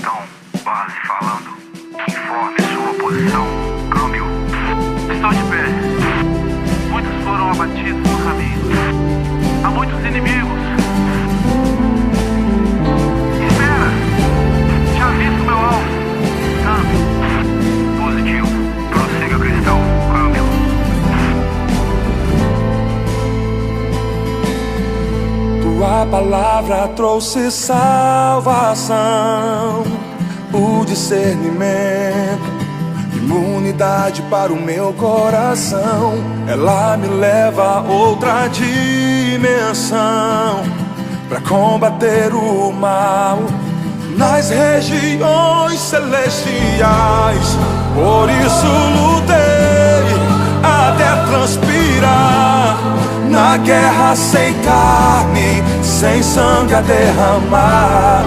cristão, base falando, informe sua posição, câmbio. Estou de pé. Muitos foram abatidos no caminho. Há muitos inimigos. Espera. Já visto meu alvo. Câmbio. Positivo. Prossiga, cristão. Câmbio. Tua palavra trouxe salvação, o discernimento, imunidade para o meu coração. Ela me leva a outra dimensão, para combater o mal nas regiões celestiais. Por isso lutei até transpirar, na guerra sem carne, sem sangue a derramar.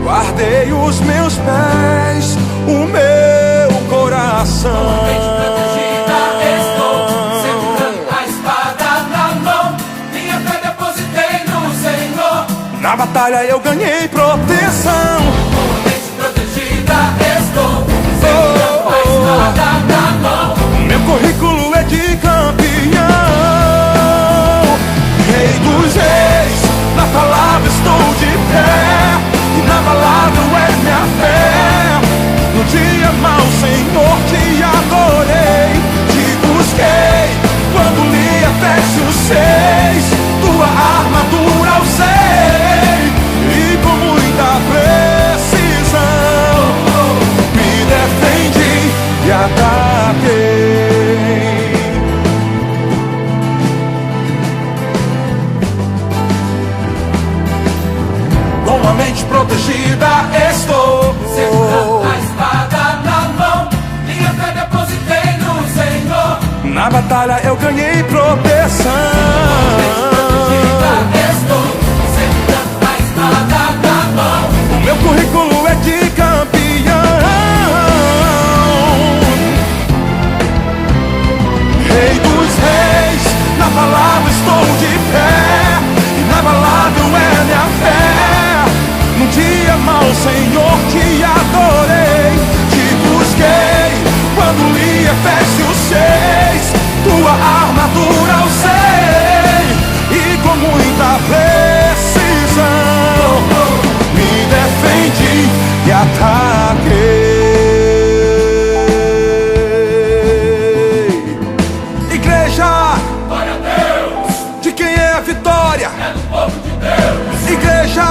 Guardei os meus pés, o meu coração. Totalmente protegida estou, segurando a espada na mão. Minha fé depositei no Senhor. Na batalha eu ganhei proteção. Totalmente protegida estou, segurando a espada na mão. Meu currículo é de campeão, Rei dos reis. Na palavra estou de pé, inabalável é minha fé. No dia mau, Senhor, te adorei, te busquei quando li Efésios 6. Tua armadura usei e com muita precisão me defendi e ataquei. Com a mente protegida estou, Segurando a espada na mão. Minha fé depositei no Senhor. na batalha eu ganhei proteção. Protegida estou, segurando a espada na mão. O meu currículo é de campeão, Rei dos reis. Na palavra estou de pé, inabalável é minha fé. No dia mau, Senhor, te adorei, te busquei quando li Efésios 6. Tua armadura usei e com muita precisão me defendi e ataquei. Igreja, Glória a Deus, de quem é a vitória? é do povo de Deus. Igreja,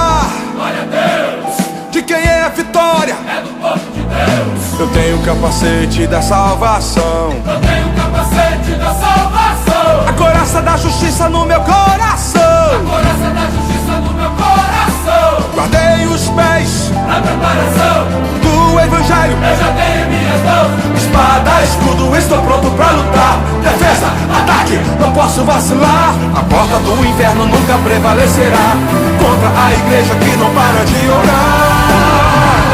Glória a Deus, de quem é a vitória? é do povo de Deus. Eu tenho o capacete da salvação, Eu tenho o capacete da salvação, a coraça da justiça no meu a coração. coraça da justiça no meu coração. Guardei os pés Na preparação, do evangelho, eu já tenho em minhas mãos. espada, escudo, estou pronto pra lutar. Defesa, ataque, não posso vacilar. A porta do inferno nunca prevalecerá contra a igreja que não para de orar.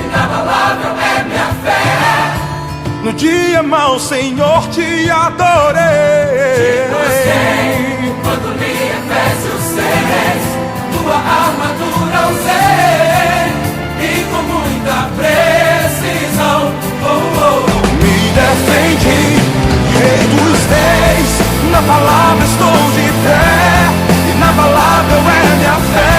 Inabalável é minha fé. No dia mau, Senhor, te adorei. Quando li Efésios 6, tua armadura usei e com muita precisão Me defendi, Rei dos reis. Na palavra estou de pé, inabalável é minha fé.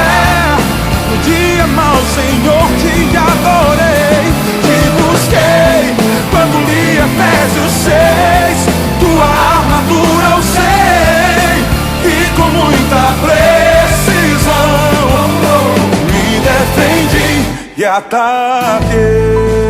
No dia mau, Senhor, te adorei, te busquei quando li Efésios 6. Tua armadura usei e com muita precisão me defendi e ataquei.